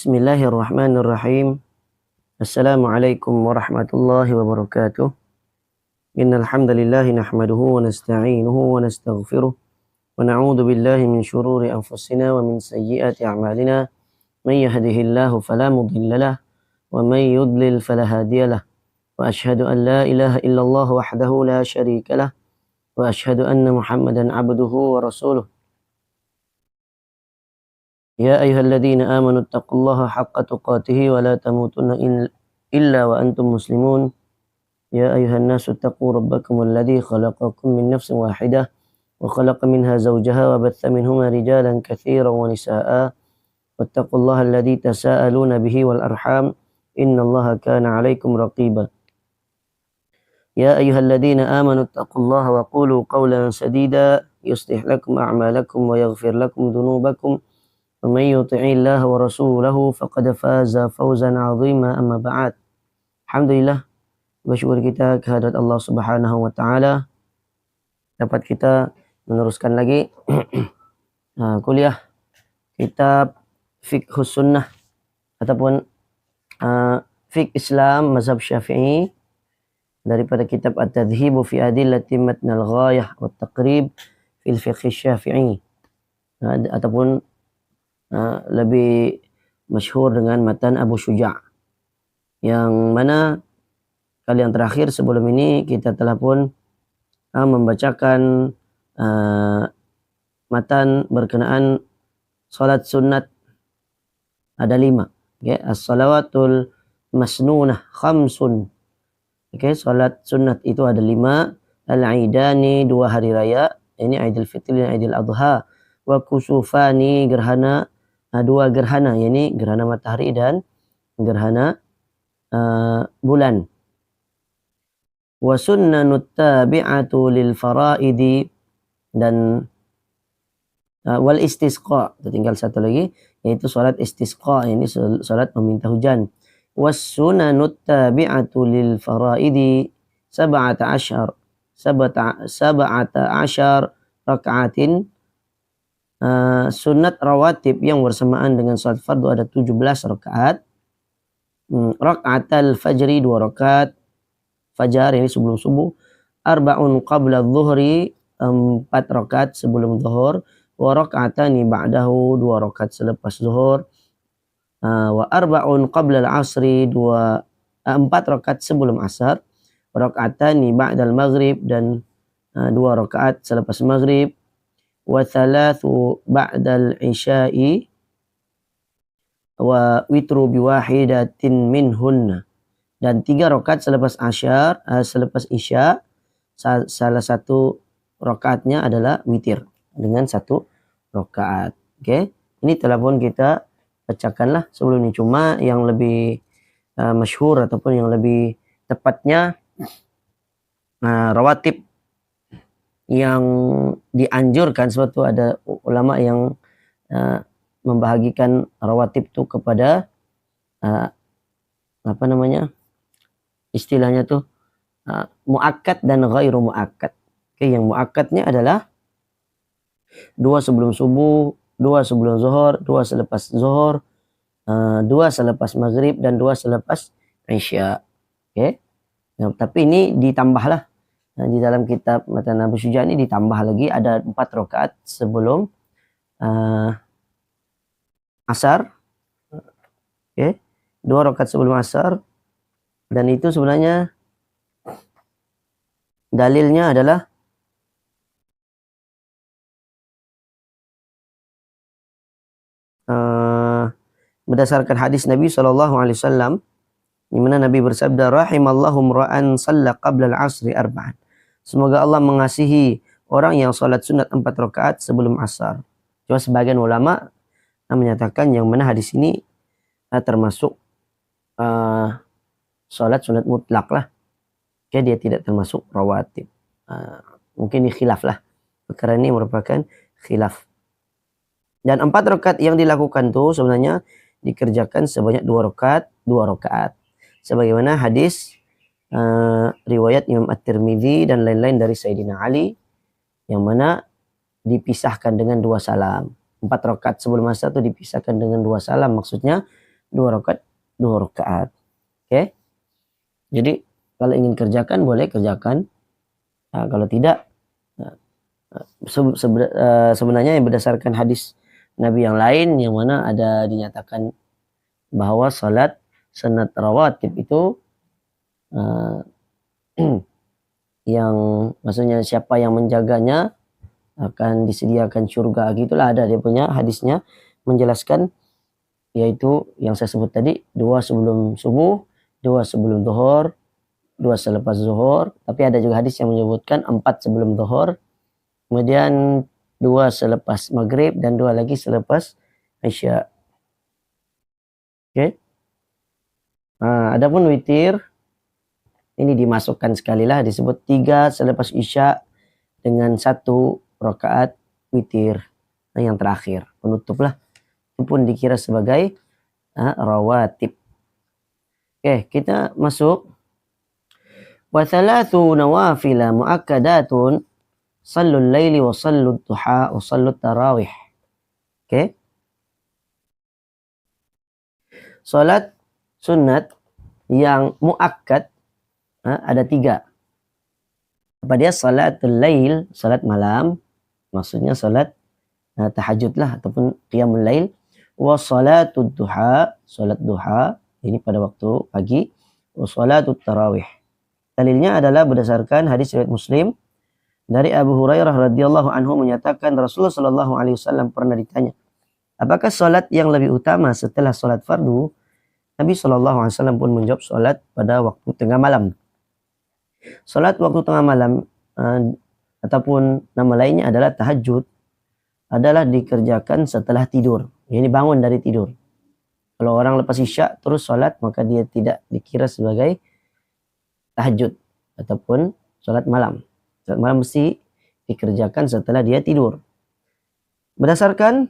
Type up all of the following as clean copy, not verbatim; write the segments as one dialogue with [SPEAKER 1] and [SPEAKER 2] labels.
[SPEAKER 1] Bismillahirrahmanirrahim. Assalamualaikum warahmatullahi wabarakatuh. Innal hamdalillah nahmaduhu wa nasta'inuhu wa nastaghfiruh wa na'udzu billahi min shururi anfusina wa min sayyiati a'malina. Man yahdihillahu fala mudilla lahu wa man yudlil fala hadiya lahu. Wa asyhadu an la ilaha illallah wahdahu la syarika lahu wa asyhadu anna Muhammadan 'abduhu wa rasuluh. يا أيها الذين آمنوا اتقوا الله حق تقاته ولا تموتن إلا وأنتم مسلمون يا أيها الناس اتقوا ربكم الذي خلقكم من نفس واحدة وخلق منها زوجها وبث منهما رجالا كثيرا ونساء واتقوا الله الذي تساءلون به والأرحام إن الله كان عليكم رقيبا يا أيها الذين آمنوا اتقوا الله وقولوا قولا سديدا يصلح لكم أعمالكم ويغفر لكم ذنوبكم ومن يطع الله ورسوله فقد فاز فوزا عظيما أما بعد. Alhamdulillah, bersyukur kita kehadirat Allah Subhanahu wa taala dapat kita meneruskan lagi kuliah kitab Fiqhus Sunnah ataupun Fiqh Islam Mazhab Syafi'i daripada kitab At-Tadhibu fi Adillati Matnal Ghayah wa Taqrib fil Fiqh Syafi'i ataupun lebih masyhur dengan matan Abu Syuja', yang mana kali yang terakhir sebelum ini kita telah pun membacakan matan berkenaan salat sunat ada 5. Okay? As-salawatul masnunah khamsun. Okay? Salat sunat itu ada 5. Al-Aidani 2 hari raya, ini Aidil Fitri dan Aidil Adha. Wa kusufani gerhana 2 gerhana, yakni gerhana matahari dan gerhana bulan. Wa sunnanut tabi'atu lil faraidi dan wal istisqa. Tinggal satu lagi, yaitu salat istisqa, ini salat meminta hujan. Was sunanut tabi'atu lil faraidi 17 raka'atin. Sunat rawatib yang bersamaan dengan salat fardu ada 17 rakaat. Raka'atal fajri 2 rakaat fajar, ini sebelum subuh. Arba'un qabla dhuhri 4 rakaat sebelum zuhur. Wa raka'atani ba'dahu 2 rakaat selepas zuhur. Wa arba'un qabla al-asri 4 rakaat sebelum asar. Wa raka'atani ba'dal maghrib dan 2 rakaat selepas maghrib. Wa thalathu ba'dal isya'i wa witru biwahidatin minhunna, dan 3 rakaat selepas selepas isya, salah satu rakaatnya adalah witir dengan 1 rakaat. Oke, ini telah pun kita bacakanlah sebelum ini, cuma yang lebih masyhur ataupun yang lebih tepatnya rawatib yang dianjurkan, sebab itu ada ulama yang membahagikan rawatib itu kepada istilahnya tuh muakkad dan ghairu muakkad. Oke, yang muakkadnya adalah 2 sebelum subuh, 2 sebelum zuhur, 2 selepas zuhur, 2 selepas maghrib dan 2 selepas isya. Oke. Ya, tapi ini ditambahlah. Di dalam kitab matan Abu Syuja' ini ditambah lagi ada 4 rakaat sebelum asar. Okay. 2 rakaat sebelum asar, dan itu sebenarnya dalilnya adalah berdasarkan hadis Nabi SAW, di mana Nabi bersabda, rahimallahu mra'an shalla qabla al-'asri arba'an. Semoga Allah mengasihi orang yang salat sunat 4 rakaat sebelum asar. Cuma sebagian ulama menyatakan yang mana hadis ini termasuk salat sunat mutlak lah. Oke, dia tidak termasuk rawatib. Mungkin ini khilaf lah. Perkara ini merupakan khilaf. Dan 4 rakaat yang dilakukan tuh sebenarnya dikerjakan sebanyak 2 rakaat, 2 rakaat. Sebagaimana hadis riwayat Imam At-Tirmidzi dan lain-lain dari Sayyidina Ali, yang mana dipisahkan dengan 2 salam. 4 rakaat sebelum asar itu dipisahkan dengan 2 salam. Maksudnya 2 rakaat. Oke. Jadi kalau ingin kerjakan boleh kerjakan. Nah, kalau tidak, sebenarnya yang berdasarkan hadis Nabi yang lain yang mana ada dinyatakan bahwa salat sunat rawatib itu yang maksudnya siapa yang menjaganya akan disediakan surga, gitulah, ada dia punya hadisnya menjelaskan, yaitu yang saya sebut tadi, 2 sebelum subuh, 2 sebelum zuhur, 2 selepas zuhur, tapi ada juga hadis yang menyebutkan 4 sebelum zuhur, kemudian 2 selepas maghrib dan 2 lagi selepas isya. Oke. Adapun witir ini dimasukkan sekali lah, disebut 3 selepas isya dengan 1 rakaat witir. Nah, yang terakhir penutup lah, itu pun dikira sebagai rawatib. Oke, kita masuk. Wa thalathu nawafila muakkadatun sallul laili wa sallut duha wa sallut tarawih. Oke. Salat sunat yang muakkad ada 3. Apa dia? Salatul lail, salat malam, maksudnya salat tahajud lah ataupun qiyamul lail, wa salatud duha, salat duha, ini pada waktu pagi, wa salatut tarawih. Dalilnya adalah berdasarkan hadis riwayat Muslim dari Abu Hurairah radhiyallahu anhu menyatakan Rasulullah sallallahu alaihi wasallam pernah ditanya, apakah salat yang lebih utama setelah salat fardu? Nabi sallallahu alaihi wasallam pun menjawab, salat pada waktu tengah malam. Salat waktu tengah malam ataupun nama lainnya adalah tahajud adalah dikerjakan setelah tidur. Ini bangun dari tidur. Kalau orang lepas isya terus salat, maka dia tidak dikira sebagai tahajud ataupun salat malam. Salat malam mesti dikerjakan setelah dia tidur. Berdasarkan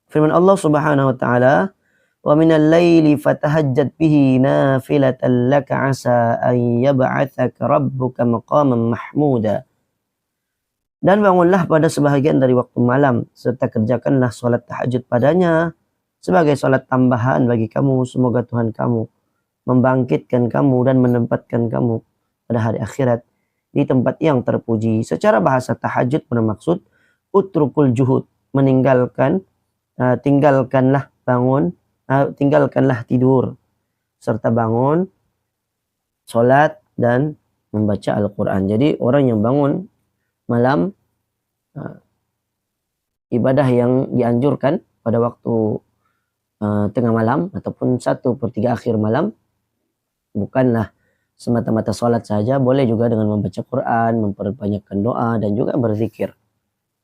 [SPEAKER 1] firman Allah Subhanahu wa taala, wa minal laili fatahajjad bihi nafilatan laka asa an yab'atsaka rabbuka maqaman mahmuda. Dan bangunlah pada sebahagian dari waktu malam serta kerjakanlah salat tahajud padanya sebagai salat tambahan bagi kamu, semoga Tuhan kamu membangkitkan kamu dan menempatkan kamu pada hari akhirat di tempat yang terpuji. Secara bahasa tahajud bermaksud utrukul juhud, meninggalkan, tinggalkanlah bangun, tinggalkanlah tidur serta bangun, solat dan membaca Al-Quran. Jadi orang yang bangun malam, ibadah yang dianjurkan pada waktu tengah malam ataupun 1/3 akhir malam bukanlah semata-mata solat saja, boleh juga dengan membaca Quran, memperbanyakkan doa dan juga berzikir,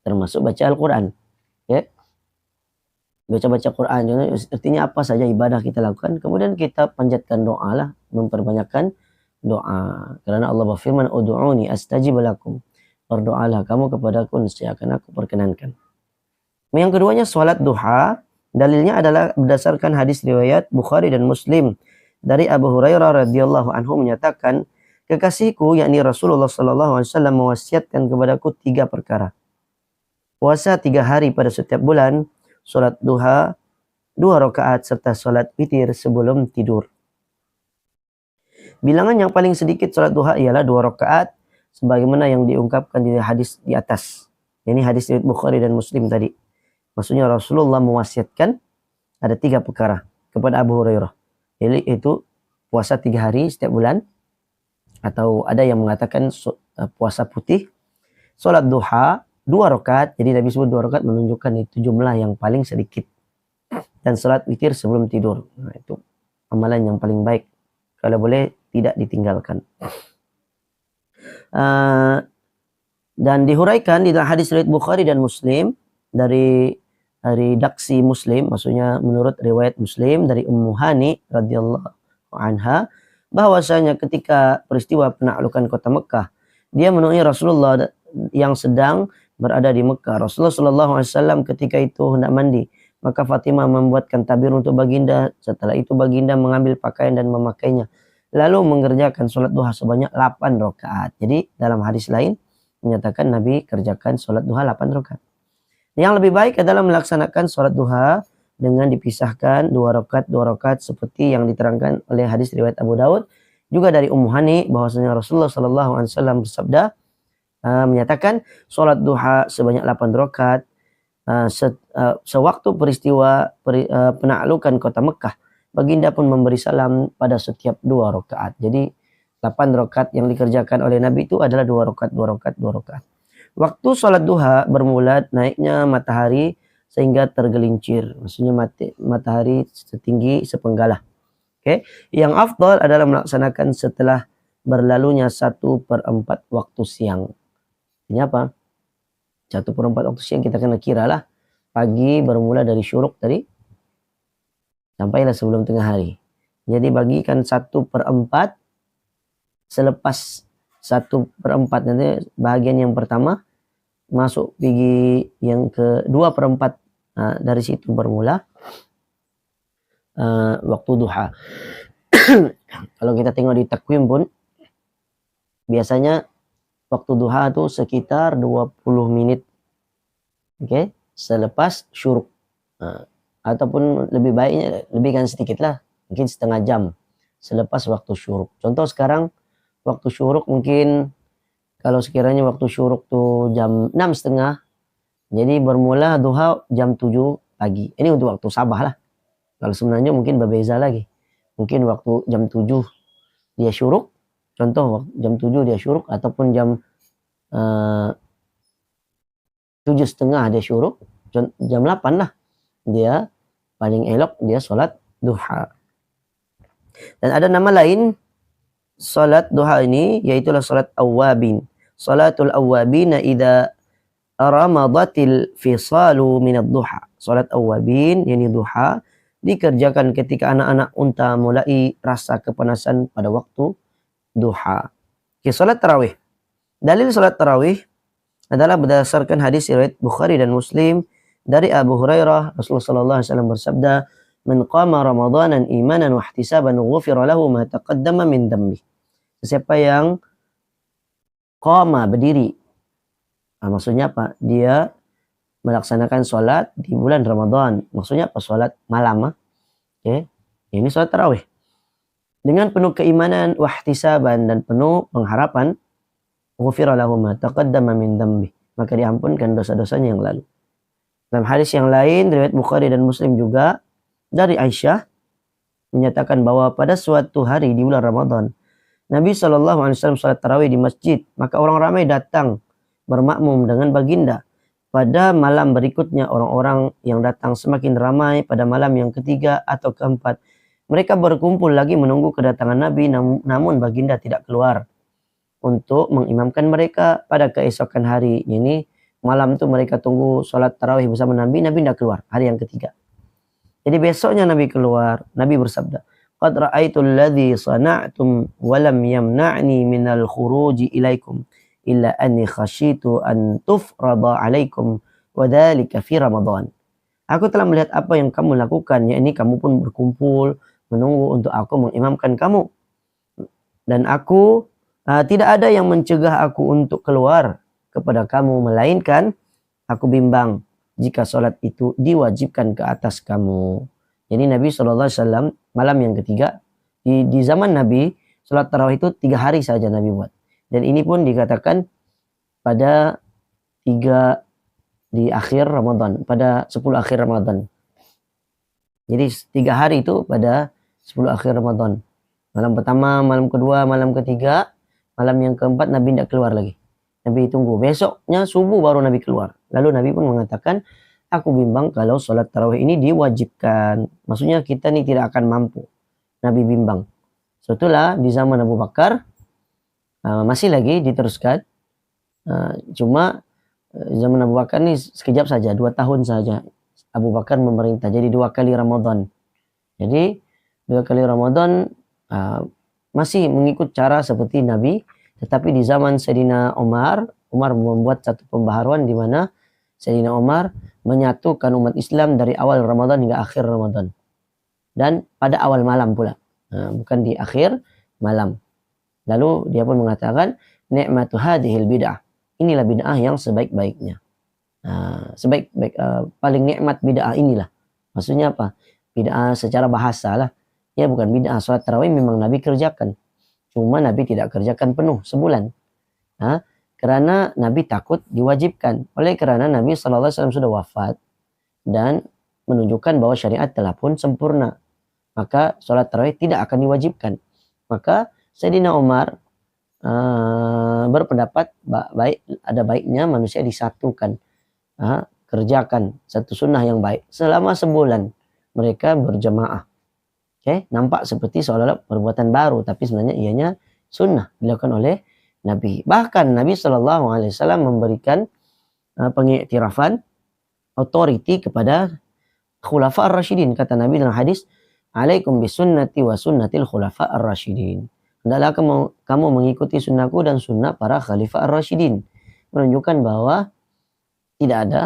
[SPEAKER 1] termasuk baca Al-Quran. Ya. Baca-baca Quran, artinya apa saja ibadah kita lakukan, kemudian kita panjatkan doa lah, memperbanyakkan doa. Karena Allah berfirman, ud'uni astajib lakum. Berdoalah kamu kepadaku, niscaya akan aku perkenankan. Yang keduanya salat duha. Dalilnya adalah berdasarkan hadis riwayat Bukhari dan Muslim dari Abu Hurairah radhiyallahu anhu menyatakan, kekasihku yakni Rasulullah sallallahu alaihi wasallam mewasiatkan kepadaku 3 perkara. Puasa 3 hari pada setiap bulan, salat duha 2 rakaat serta salat witir sebelum tidur. Bilangan yang paling sedikit salat duha ialah 2 rakaat sebagaimana yang diungkapkan di hadis di atas. Ini hadis riwayat Bukhari dan Muslim tadi. Maksudnya Rasulullah mewasiatkan ada 3 perkara kepada Abu Hurairah. Yaitu puasa 3 hari setiap bulan, atau ada yang mengatakan puasa putih, salat duha 2 rakaat. Jadi Nabi sebut 2 rakaat menunjukkan itu jumlah yang paling sedikit. Dan salat witir sebelum tidur. Nah, itu amalan yang paling baik. Kalau boleh tidak ditinggalkan. Dan dihuraikan di dalam hadis riwayat Bukhari dan Muslim dari redaksi Muslim, maksudnya menurut riwayat Muslim dari Ummu Hani radhiyallahu anha, bahwasanya ketika peristiwa penaklukan kota Mekah, dia menemui Rasulullah yang sedang berada di Mekah. Rasulullah sallallahu alaihi wasallam ketika itu hendak mandi, maka Fatimah membuatkan tabir untuk baginda. Setelah itu baginda mengambil pakaian dan memakainya, lalu mengerjakan salat duha sebanyak 8 rakaat. Jadi dalam hadis lain menyatakan Nabi kerjakan salat duha 8 rakaat. Yang lebih baik adalah melaksanakan salat duha dengan dipisahkan 2 rakaat seperti yang diterangkan oleh hadis riwayat Abu Daud juga dari Ummu Hani bahwasanya Rasulullah sallallahu alaihi wasallam bersabda menyatakan salat duha sebanyak 8 rakaat sewaktu peristiwa penaklukan kota Mekah. Baginda pun memberi salam pada setiap 2 rakaat. Jadi 8 rakaat yang dikerjakan oleh Nabi itu adalah 2 rakaat, 2 rakaat, 2 rakaat. Waktu salat duha bermula naiknya matahari sehingga tergelincir. Maksudnya matahari setinggi sepenggalah. Oke. Yang afdal adalah melaksanakan setelah berlalunya 1/4 waktu siang. Ini apa? 1/4 waktu siang kita kena kira lah. Pagi bermula dari syuruk tadi sampailah sebelum tengah hari. Jadi bagikan 1/4 selepas 1/4 nanti bahagian yang pertama masuk pergi yang ke 2/4 dari situ bermula waktu duha. Kalau kita tengok di takwim pun biasanya waktu duha itu sekitar 20 menit. Oke, selepas syuruk. Ataupun lebih baiknya lebihkan sedikit lah, mungkin setengah jam selepas waktu syuruk. Contoh sekarang waktu syuruk mungkin kalau sekiranya waktu syuruk tuh jam 6:30, jadi bermula duha jam 7 pagi. Ini untuk waktu Sabah lah. Kalau sebenarnya mungkin berbeza lagi. Mungkin waktu jam 7 dia syuruk, contoh jam 7 dia syuruk, ataupun jam 7:30 dia syuruk, jam 8 lah dia paling elok dia solat duha. Dan ada nama lain salat duha ini yaitulah salat awwabin. Salatul awwabina idza ramadatil fisalu minad duha. Salat awwabin yakni duha dikerjakan ketika anak-anak unta mulai rasa kepanasan pada waktu duha. Okay, salat tarawih. Dalil salat tarawih adalah berdasarkan hadis riwayat Bukhari dan Muslim dari Abu Hurairah. Rasulullah sallallahu alaihi wasallam bersabda, "Man qama ramadanan imanan wa ihtisaban ghufira lahu ma taqaddama min dhanbi." Siapa yang qama berdiri. Maksudnya apa? Dia melaksanakan sholat di bulan Ramadan. Maksudnya apa? Sholat malam. Okay. Ini sholat tarawih. Dengan penuh keimanan, wahtisaban dan penuh pengharapan, ghufira lahu ma taqaddama min dhanbi. Maka diampunkan dosa-dosanya yang lalu. Dalam hadis yang lain, riwayat Bukhari dan Muslim juga, dari Aisyah, menyatakan bahwa pada suatu hari di bulan Ramadan, Nabi SAW salat tarawih di masjid. Maka orang ramai datang bermakmum dengan baginda. Pada malam berikutnya orang-orang yang datang semakin ramai pada malam yang ketiga atau keempat. Mereka berkumpul lagi menunggu kedatangan Nabi, namun baginda tidak keluar untuk mengimamkan mereka pada keesokan hari. Ini malam itu mereka tunggu salat tarawih bersama Nabi, Nabi tidak keluar hari yang ketiga. Jadi besoknya Nabi keluar, Nabi bersabda, "Qad ra'aitu alladhi sana'tum wa lam yamna'ni minal khuruji ilaikum illa anni khashitu an tufrada 'alaikum wa dhalika fi Ramadan." Aku telah melihat apa yang kamu lakukan, yakni kamu pun berkumpul menunggu untuk aku mengimamkan kamu. Dan aku tidak ada yang mencegah aku untuk keluar kepada kamu, melainkan aku bimbang jika salat itu diwajibkan ke atas kamu. Jadi Nabi SAW malam yang ketiga, di zaman Nabi, salat tarawih itu 3 hari saja Nabi buat. Dan ini pun dikatakan pada 3 di akhir Ramadan, pada 10 akhir Ramadan. Jadi 3 hari itu pada 10 akhir Ramadan. Malam pertama, malam kedua, malam ketiga, malam yang keempat Nabi tidak keluar lagi. Nabi tunggu. Besoknya subuh baru Nabi keluar. Lalu Nabi pun mengatakan, aku bimbang kalau sholat tarawih ini diwajibkan. Maksudnya kita ini tidak akan mampu. Nabi bimbang. Setelah di zaman Abu Bakar, masih lagi diteruskan. Cuma zaman Abu Bakar ini sekejap saja, 2 tahun saja Abu Bakar memerintah. Jadi 2 kali Ramadan. Jadi 2 kali Ramadan masih mengikut cara seperti Nabi. Tetapi di zaman Sayyidina Umar membuat satu pembaharuan di mana Sayyidina Umar menyatukan umat Islam dari awal Ramadan hingga akhir Ramadan. Dan pada awal malam pula. Bukan di akhir malam. Lalu dia pun mengatakan, ni'matu hadhil bid'ah. Inilah bid'ah yang sebaik-baiknya. Paling nikmat bid'ah inilah. Maksudnya apa? Bid'ah secara bahasa lah. Ya bukan bid'ah. Sholat tarawih memang Nabi kerjakan. Cuma Nabi tidak kerjakan penuh sebulan. Nah, karena Nabi takut diwajibkan. Oleh karena Nabi SAW sudah wafat dan menunjukkan bahwa syariat telah pun sempurna. Maka sholat tarawih tidak akan diwajibkan. Maka Sayyidina Umar berpendapat ada baiknya manusia disatukan. Kerjakan satu sunnah yang baik selama sebulan mereka berjamaah. Nampak seperti seolah-olah perbuatan baru, tapi sebenarnya ianya sunnah dilakukan oleh Nabi. Bahkan Nabi SAW memberikan pengiktirafan authority kepada khulafa ar-rasyidin. Kata Nabi dalam hadis, "Alaikum bisunnati wa sunnatil khulafa ar-rasyidin." Hendaklah kamu mengikuti sunnahku dan sunnah para khalifah ar-rasyidin. Menunjukkan bahwa tidak ada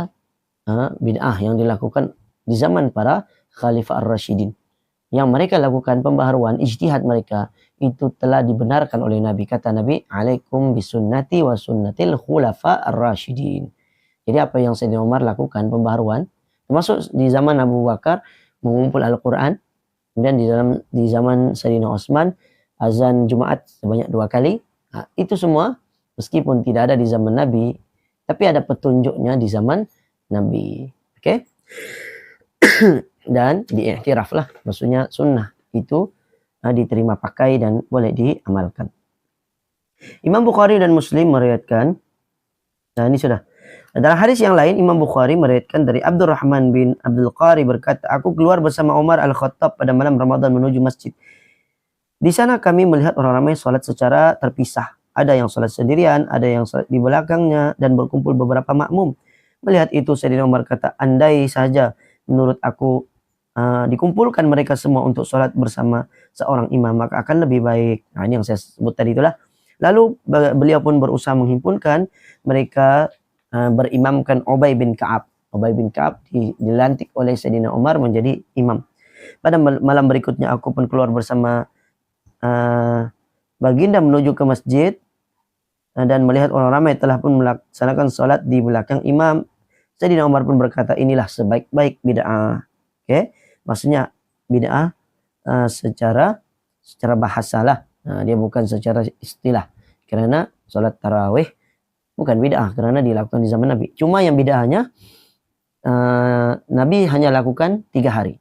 [SPEAKER 1] bid'ah yang dilakukan di zaman para khalifah ar-rasyidin. Yang mereka lakukan pembaharuan, ijtihad mereka, itu telah dibenarkan oleh Nabi. Kata Nabi, "Alaikum bisunnati wa sunnatil khulafa ar-rasyidin." Jadi apa yang Sayyidina Umar lakukan, pembaharuan, termasuk di zaman Abu Bakar, mengumpul Al-Quran. Kemudian di zaman Sayyidina Utsman, azan Jumat sebanyak 2 kali. Itu semua, meskipun tidak ada di zaman Nabi, tapi ada petunjuknya di zaman Nabi. Oke? Dan diiktiraf lah, maksudnya sunnah itu diterima pakai dan boleh diamalkan. Imam Bukhari dan Muslim meriwayatkan, nah ini sudah. Dalam hadis yang lain, Imam Bukhari meriwayatkan dari Abdurrahman bin Abdul Qari berkata, "Aku keluar bersama Umar Al-Khattab pada malam Ramadan menuju masjid. Di sana kami melihat orang ramai sholat secara terpisah. Ada yang sholat sendirian, ada yang sholat di belakangnya, dan berkumpul beberapa makmum. Melihat itu, Sayyidina Umar kata, andai saja menurut aku dikumpulkan mereka semua untuk sholat bersama seorang imam, maka akan lebih baik." Nah, ini yang saya sebut tadi itulah. Lalu beliau pun berusaha menghimpunkan mereka, berimamkan Ubay bin Ka'ab. Ubay bin Ka'ab dilantik oleh Sayyidina Umar menjadi imam. Pada malam berikutnya aku pun keluar bersama baginda menuju ke masjid dan melihat orang ramai telah pun melaksanakan sholat di belakang imam. Sayyidina Umar pun berkata, inilah sebaik-baik bid'ah. Maksudnya bid'ah secara bahasa lah. Dia bukan secara istilah. Karena sholat tarawih bukan bid'ah karena dilakukan di zaman Nabi. Cuma yang bid'ahnya Nabi hanya lakukan 3 hari.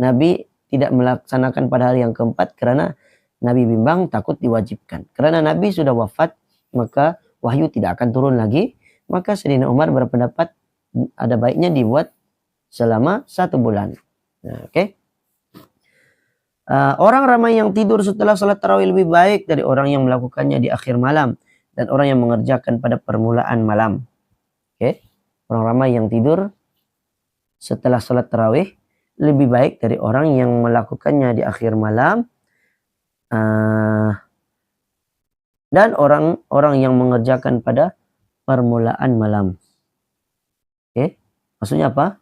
[SPEAKER 1] Nabi tidak melaksanakan pada hari yang keempat karena Nabi bimbang takut diwajibkan. Karena Nabi sudah wafat, maka wahyu tidak akan turun lagi. Maka Sayyidina Umar berpendapat ada baiknya dibuat selama 1 bulan. Nah, orang ramai yang tidur setelah salat tarawih lebih baik dari orang yang melakukannya di akhir malam dan orang yang mengerjakan pada permulaan malam. Orang ramai yang tidur setelah salat tarawih lebih baik dari orang yang melakukannya di akhir malam dan orang yang mengerjakan pada permulaan malam. Maksudnya apa?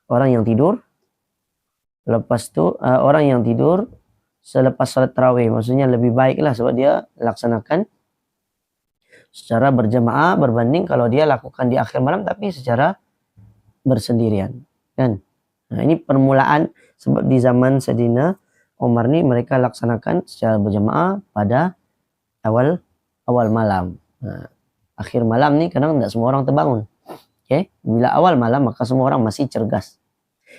[SPEAKER 1] Orang yang tidur orang yang tidur selepas salat tarawih, maksudnya lebih baik lah sebab dia laksanakan secara berjamaah berbanding kalau dia lakukan di akhir malam tapi secara bersendirian. Kan? Nah, ini permulaan sebab di zaman Sayyidina Umar ni mereka laksanakan secara berjamaah pada awal malam. Nah, akhir malam ni kadang tidak semua orang terbangun. Bila awal malam maka semua orang masih cergas.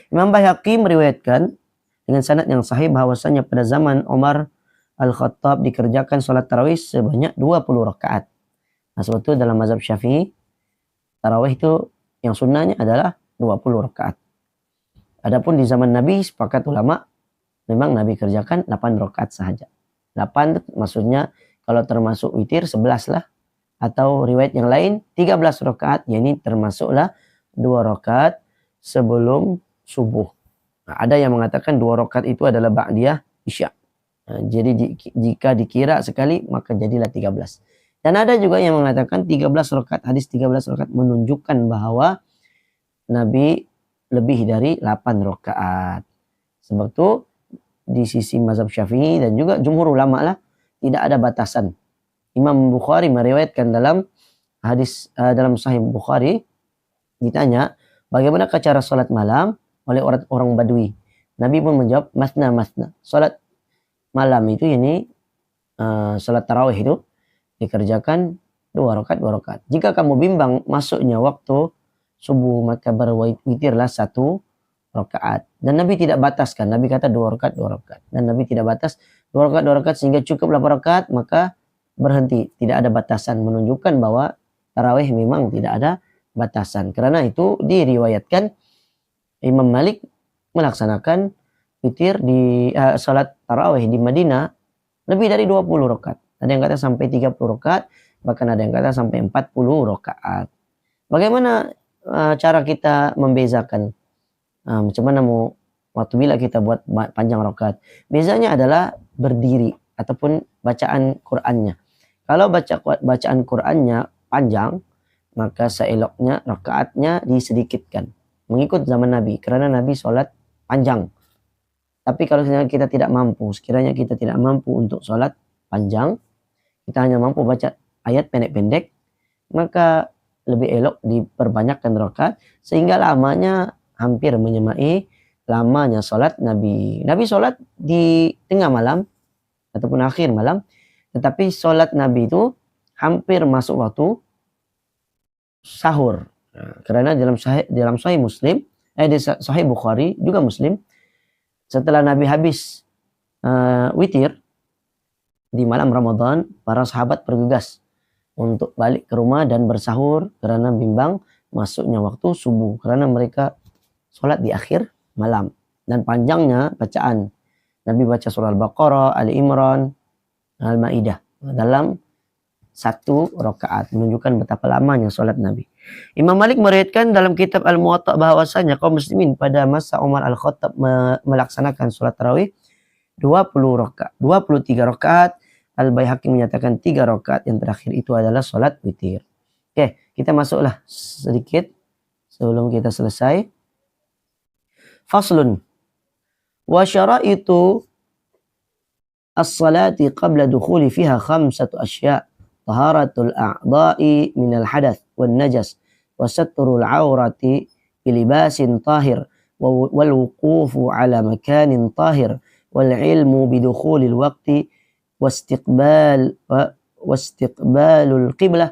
[SPEAKER 1] Imam Baihaqi meriwayatkan dengan sanad yang sahih bahwasanya pada zaman Umar Al-Khattab dikerjakan salat tarawih sebanyak 20 rakaat. Nah, sebab itu dalam mazhab Syafi'i tarawih itu yang sunnahnya adalah 20 rakaat. Adapun di zaman Nabi sepakat ulama memang Nabi kerjakan 8 rakaat sahaja. 8 maksudnya kalau termasuk witir 11 lah. Atau riwayat yang lain 13 rakaat, yakni termasuklah 2 rakaat sebelum subuh. Nah, ada yang mengatakan 2 rakaat itu adalah ba'diyah isya. Nah, jadi jika dikira sekali maka jadilah 13. Dan ada juga yang mengatakan 13 rakaat, hadis 13 rakaat menunjukkan bahwa Nabi lebih dari 8 rakaat. Sebab itu di sisi mazhab Syafi'i dan juga jumhur ulama lah tidak ada batasan. Imam Bukhari meriwayatkan dalam hadis dalam Sahih Bukhari ditanya bagaimana cara salat malam, oleh orang Badui. Nabi pun menjawab masna masna. Salat malam itu salat tarawih itu dikerjakan 2 rakaat 2 rakaat. Jika kamu bimbang masuknya waktu subuh maka berwitirlah 1 rakaat. Dan Nabi tidak bataskan. Nabi kata 2 rakaat 2 rakaat. Dan Nabi tidak batas 2 rakaat 2 rakaat sehingga cukup 8 rakaat maka berhenti. Tidak ada batasan, menunjukkan bahwa tarawih memang tidak ada batasan. Karena itu diriwayatkan Imam Malik melaksanakan witir di salat tarawih di Madinah lebih dari 20 rakaat. Ada yang kata sampai 30 rakaat, bahkan ada yang kata sampai 40 rakaat. Bagaimana cara kita membezakan macam mana mau waktu bila kita buat panjang rakaat? Bezanya adalah berdiri ataupun bacaan Qur'annya. Kalau bacaan Qur'annya panjang, maka seeloknya rakaatnya disedikitkan. Mengikut zaman Nabi, karena Nabi sholat panjang. Tapi kalau sekiranya kita tidak mampu untuk sholat panjang, kita hanya mampu baca ayat pendek-pendek, maka lebih elok diperbanyakkan rakaat sehingga lamanya hampir menyamai lamanya sholat Nabi. Nabi sholat di tengah malam ataupun akhir malam, tetapi sholat Nabi itu hampir masuk waktu sahur. Karena dalam Sahih Muslim, di Sahih Bukhari juga Muslim, setelah Nabi habis witir di malam Ramadan, para sahabat bergegas untuk balik ke rumah dan bersahur karena bimbang masuknya waktu subuh. Karena mereka sholat di akhir malam. Dan panjangnya bacaan. Nabi baca surah Al-Baqarah, Ali Imran, Al-Ma'idah dalam 1 rakaat. Menunjukkan betapa lamanya sholat Nabi. Imam Malik meriwayatkan dalam kitab Al-Muwatta bahwasanya kaum muslimin pada masa Umar Al-Khattab melaksanakan sholat tarawih 23 rakaat. Al-Baihaqi menyatakan 3 rakaat yang terakhir itu adalah sholat witir. Oke, kita masuklah sedikit sebelum kita selesai. Faslun. Wa syara'itu as-salati qabla dukhuli fiha 5 asya'. Taharatul a'dha'i minal hadath wan najas wa satrul 'aurati bilibasin tahir wal wuqufu 'ala makanin tahir wal 'ilmu bidukhulil waqti واستقبال القبلة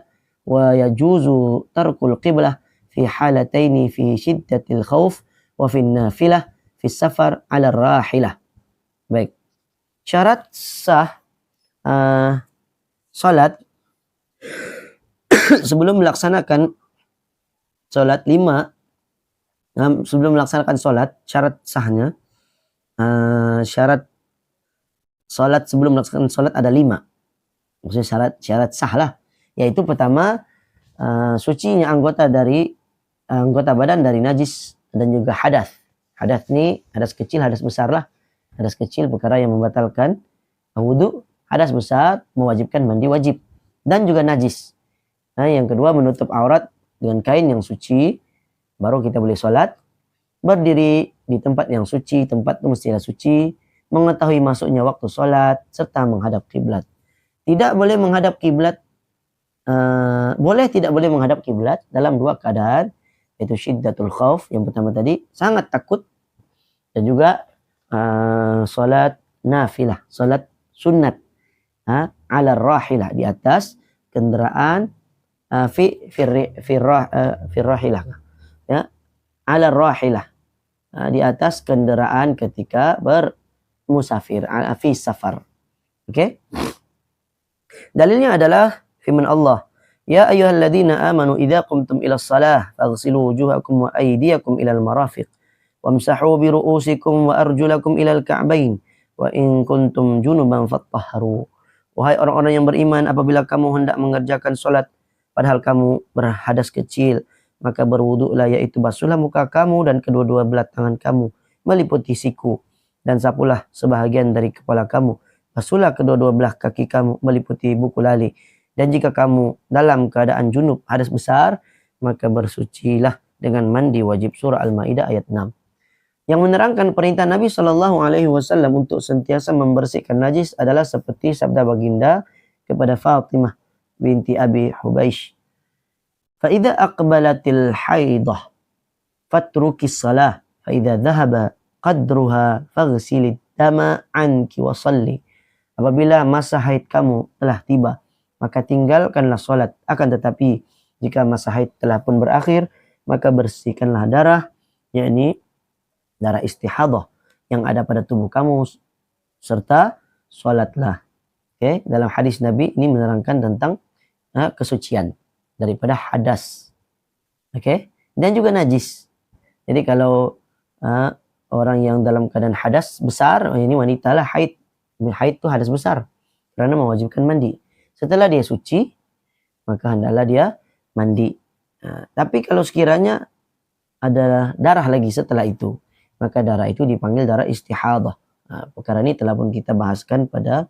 [SPEAKER 1] ويجوز ترك القبلة في حالتين في شدة الخوف وفي النافلة في السفر على الراحلة. Baik. Syarat sah salat sebelum melaksanakan salat 5, sebelum melaksanakan salat, syarat sahnya syarat salat sebelum melaksanakan salat ada 5. Maksudnya syarat sah lah. Yaitu pertama, sucinya anggota badan dari najis dan juga hadas. Hadas ini hadas kecil, hadas besar lah. Hadas kecil perkara yang membatalkan wudu, hadas besar mewajibkan mandi wajib. Dan juga najis. Nah, yang kedua menutup aurat dengan kain yang suci, baru kita boleh salat. Berdiri di tempat yang suci, tempat itu mestilah suci. Mengetahui masuknya waktu sholat serta menghadap kiblat. Tidak boleh menghadap kiblat, tidak boleh menghadap kiblat dalam 2 keadaan, yaitu syiddatul khauf, yang pertama tadi sangat takut, dan juga sholat nafilah, sholat sunat, ala rahilah, di atas kendaraan, rahilah, ya, ala rahilah, di atas kendaraan ketika musafir, fi safar. Oke? Dalilnya adalah firman Allah, ya ayyuhalladzina amanu idza qumtum ilas shalah faghsilu wujuhakum wa aydiyakum ilal marafiq wamsahu bi ru'usikum wa arjulakum ilal ka'bain wa in kuntum junuban fattahharu. Wahai orang-orang yang beriman, apabila kamu hendak mengerjakan salat padahal kamu berhadas kecil, maka berwudulah, yaitu basuhlah muka kamu dan kedua-dua belah tangan kamu meliputi siku, dan sapulah sebahagian dari kepala kamu. Basuhlah kedua-dua belah kaki kamu meliputi buku lali. Dan jika kamu dalam keadaan junub hadas besar, maka bersucilah dengan mandi wajib. Surah Al-Ma'idah ayat 6. Yang menerangkan perintah Nabi SAW untuk sentiasa membersihkan najis adalah seperti sabda baginda kepada Fatimah binti Abi Hubaish. فَإِذَا أَقْبَلَتِ الْحَيْضَةِ فَاتْرُكِ الصَّلَاةِ fa idza dhahaba qadruha faghsilid dama anki wa shalli. Apabila masa haid kamu telah tiba, maka tinggalkanlah salat. Akan tetapi jika masa haid telah pun berakhir, maka bersihkanlah darah, yakni darah istihadah yang ada pada tubuh kamu, serta salatlah. Oke, dalam hadis Nabi ini menerangkan tentang kesucian daripada hadas. Oke, dan juga najis. Jadi kalau orang yang dalam keadaan hadas besar, ini wanita lah haid. Haid itu hadas besar karena mewajibkan mandi. Setelah dia suci, maka hendaklah dia mandi. Tapi kalau sekiranya ada darah lagi setelah itu, maka darah itu dipanggil darah istihadah. Perkara ini telah pun kita bahaskan pada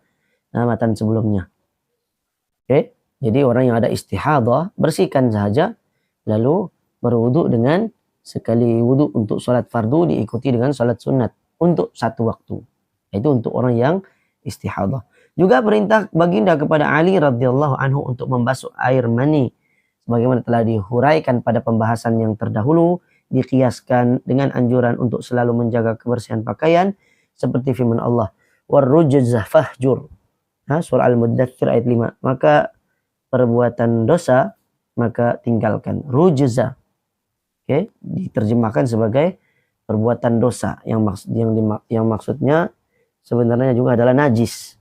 [SPEAKER 1] matan sebelumnya. Oke, jadi orang yang ada istihadah bersihkan saja, lalu berwudu dengan sekali wudu untuk sholat fardu diikuti dengan sholat sunat untuk satu waktu. Itu untuk orang yang istihadah. Juga perintah baginda kepada Ali radhiyallahu anhu untuk membasuh air mani, sebagaimana telah dihuraikan pada pembahasan yang terdahulu, dikiaskan dengan anjuran untuk selalu menjaga kebersihan pakaian, seperti firman Allah, warrujza fahjur. Surah Al-Muddathir ayat 5. Maka perbuatan dosa maka tinggalkan. Rujza, diterjemahkan sebagai perbuatan dosa, yang maksudnya sebenarnya juga adalah najis.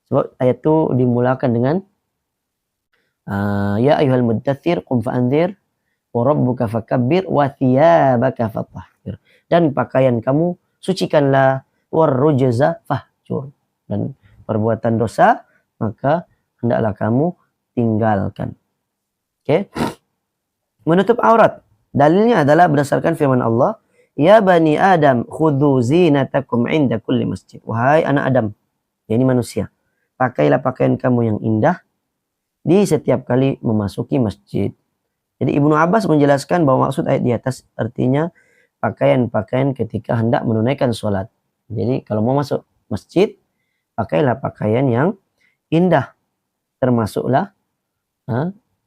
[SPEAKER 1] Sebab ayat itu dimulakan dengan ya ayyuhal muddathir qum fa'anzir wa rabbuka fakabbir wa thiyabaka fatahhir. Dan pakaian kamu sucikanlah, warrujza fahjur. Dan perbuatan dosa maka hendaklah kamu tinggalkan. Menutup aurat. Dalilnya adalah berdasarkan firman Allah, ya bani Adam khudhu zinatakum inda kulli masjid. Wahai anak Adam, yakni manusia, pakailah pakaian kamu yang indah di setiap kali memasuki masjid. Jadi Ibnu Abbas menjelaskan bahwa maksud ayat di atas artinya pakaian-pakaian ketika hendak menunaikan sholat. Jadi kalau mau masuk masjid, pakailah pakaian yang indah, termasuklah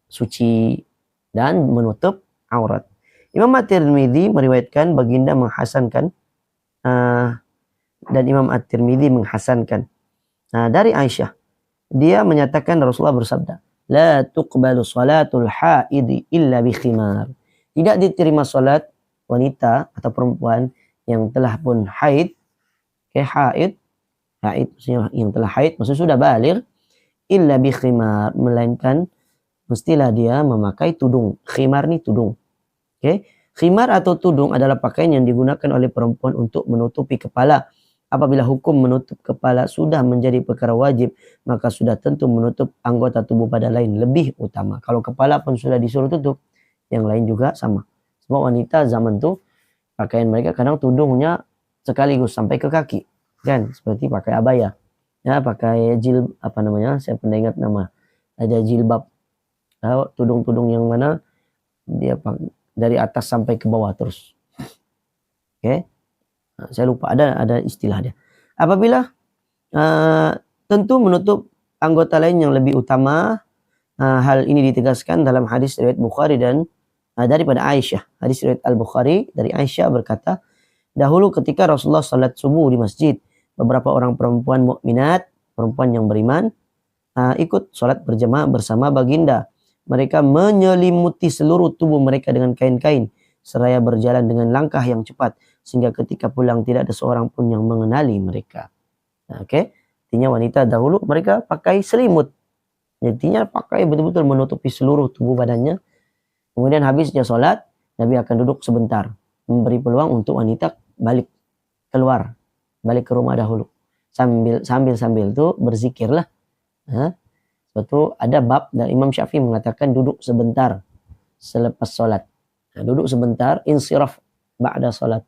[SPEAKER 1] suci dan menutup aurat. Imam At-Tirmidzi meriwayatkan baginda menghasankan dan Imam At-Tirmidzi menghasankan dari Aisyah. Dia menyatakan Rasulullah bersabda, la tuqbalu salatul haidi illa bi khimar. Tidak diterima salat wanita atau perempuan yang telah pun haid, haid maksudnya yang telah haid, maksudnya sudah baligh, illa bi khimar, melainkan mestilah dia memakai tudung. Khimar ni tudung. Khimar atau tudung adalah pakaian yang digunakan oleh perempuan untuk menutupi kepala. Apabila hukum menutup kepala sudah menjadi perkara wajib, maka sudah tentu menutup anggota tubuh pada lain lebih utama. Kalau kepala pun sudah disuruh tutup, yang lain juga sama. Sebab wanita zaman tu pakaian mereka kadang tudungnya sekaligus sampai ke kaki, kan? Seperti pakai abaya, pakai saya pernah ingat nama, ada jilbab, tudung-tudung yang mana dia dari atas sampai ke bawah terus. Saya lupa ada istilah dia. Apabila tentu menutup anggota lain yang lebih utama, hal ini ditegaskan dalam hadis riwayat Bukhari dan daripada Aisyah. Hadis riwayat Al-Bukhari dari Aisyah berkata, dahulu ketika Rasulullah salat subuh di masjid, beberapa orang perempuan mukminat, perempuan yang beriman, ikut salat berjamaah bersama baginda. Mereka menyelimuti seluruh tubuh mereka dengan kain-kain, seraya berjalan dengan langkah yang cepat, sehingga ketika pulang tidak ada seorang pun yang mengenali mereka. Artinya wanita dahulu mereka pakai selimut. Artinya pakai betul-betul menutupi seluruh tubuh badannya. Kemudian habisnya sholat, Nabi akan duduk sebentar, memberi peluang untuk wanita balik keluar, balik ke rumah dahulu. Sambil itu berzikirlah. Suatu ada bab dari Imam Syafi'i mengatakan duduk sebentar selepas sholat. Duduk sebentar, insiraf ba'da sholat.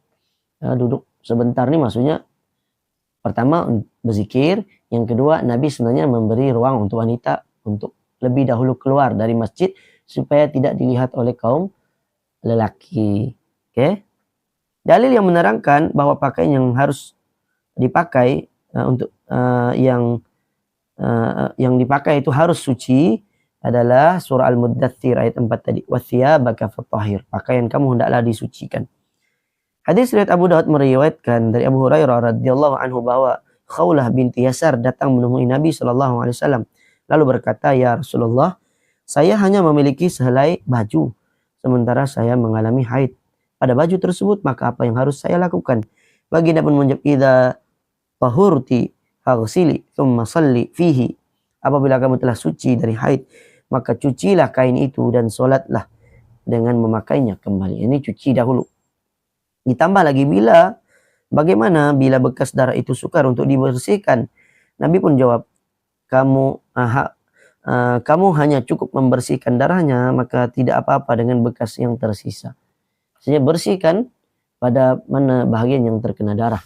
[SPEAKER 1] Duduk sebentar ni maksudnya pertama berzikir, yang kedua Nabi sebenarnya memberi ruang untuk wanita untuk lebih dahulu keluar dari masjid supaya tidak dilihat oleh kaum lelaki. Dalil yang menerangkan bahwa pakaian yang harus dipakai untuk yang dipakai itu harus suci adalah surah Al-Muddathir ayat 4 tadi. Wathiyabaka fatahhir. Pakaian kamu hendaklah disucikan. Hadis riwayat Abu Daud meriwayatkan dari Abu Hurairah radhiyallahu anhu bahwa Khawlah binti Yasar datang menemui Nabi sallallahu alaihi wasallam lalu berkata, "Ya Rasulullah, saya hanya memiliki sehelai baju sementara saya mengalami haid. Pada baju tersebut maka apa yang harus saya lakukan?" Baginda pun menjawab, "Idza tahurti faghsili thumma salli fihi." Apabila kamu telah suci dari haid, maka cucilah kain itu dan solatlah dengan memakainya kembali. Ini cuci dahulu. Ditambah lagi bagaimana bila bekas darah itu sukar untuk dibersihkan? Nabi pun jawab, kamu hanya cukup membersihkan darahnya, maka tidak apa-apa dengan bekas yang tersisa. Maksudnya bersihkan pada mana bahagian yang terkena darah.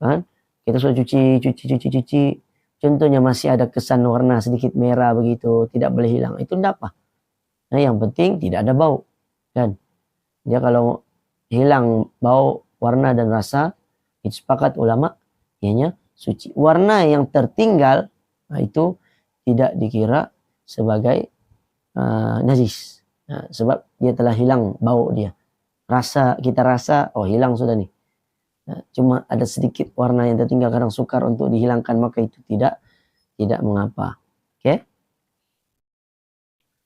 [SPEAKER 1] Kan? Kita sudah cuci. Contohnya masih ada kesan warna sedikit merah begitu, tidak boleh hilang. Itu tidak apa. Nah, yang penting tidak ada bau. Kan? Dia kalau hilang bau, warna dan rasa, itu sepakat ulama, ianya suci. Warna yang tertinggal, nah itu tidak dikira sebagai najis. Nah, sebab dia telah hilang bau dia. Kita rasa, oh hilang sudah nih. Nah, cuma ada sedikit warna yang tertinggal, kadang sukar untuk dihilangkan, maka itu tidak mengapa. Oke?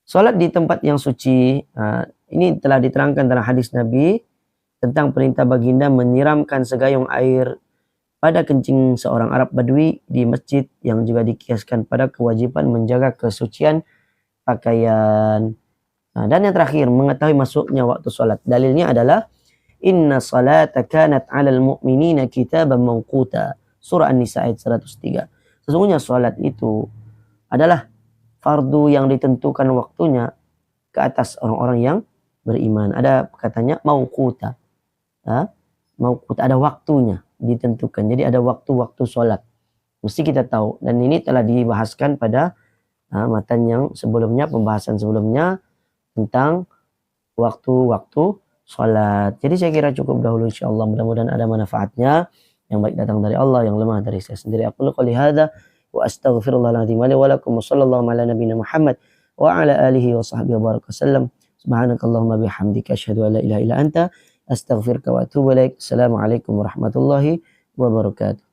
[SPEAKER 1] Salat di tempat yang suci, ini telah diterangkan dalam hadis Nabi tentang perintah baginda menyiramkan segayung air pada kencing seorang Arab Badui di masjid, yang juga dikiaskan pada kewajiban menjaga kesucian pakaian. Nah, dan yang terakhir, mengetahui masuknya waktu salat. Dalilnya adalah inna salata kanat 'alal mu'minina kitaban mawquta. Surah An-Nisa ayat 103. Sesungguhnya salat itu adalah fardu yang ditentukan waktunya ke atas orang-orang yang beriman. Ada katanya mawquta. Mawquta, ada waktunya ditentukan. Jadi ada waktu-waktu salat. Mesti kita tahu, dan ini telah dibahaskan pada matan yang sebelumnya, pembahasan sebelumnya tentang waktu-waktu salat. Jadi saya kira cukup dahulu, insyaallah. Mudah-mudahan ada manfaatnya. Yang baik datang dari Allah, yang lemah dari saya sendiri. Aku qouli hadza wa astaghfirullahaladzim wa li wa lakum, wa sallallahu ala nabiyina Muhammad wa ala alihi wa sahbihi wa baraka sallam. Subhanakallahumma bihamdika asyhadu an la ilaha illa anta astaghfiruka wa atubu ilaik. Assalamualaikum warahmatullahi wabarakatuh.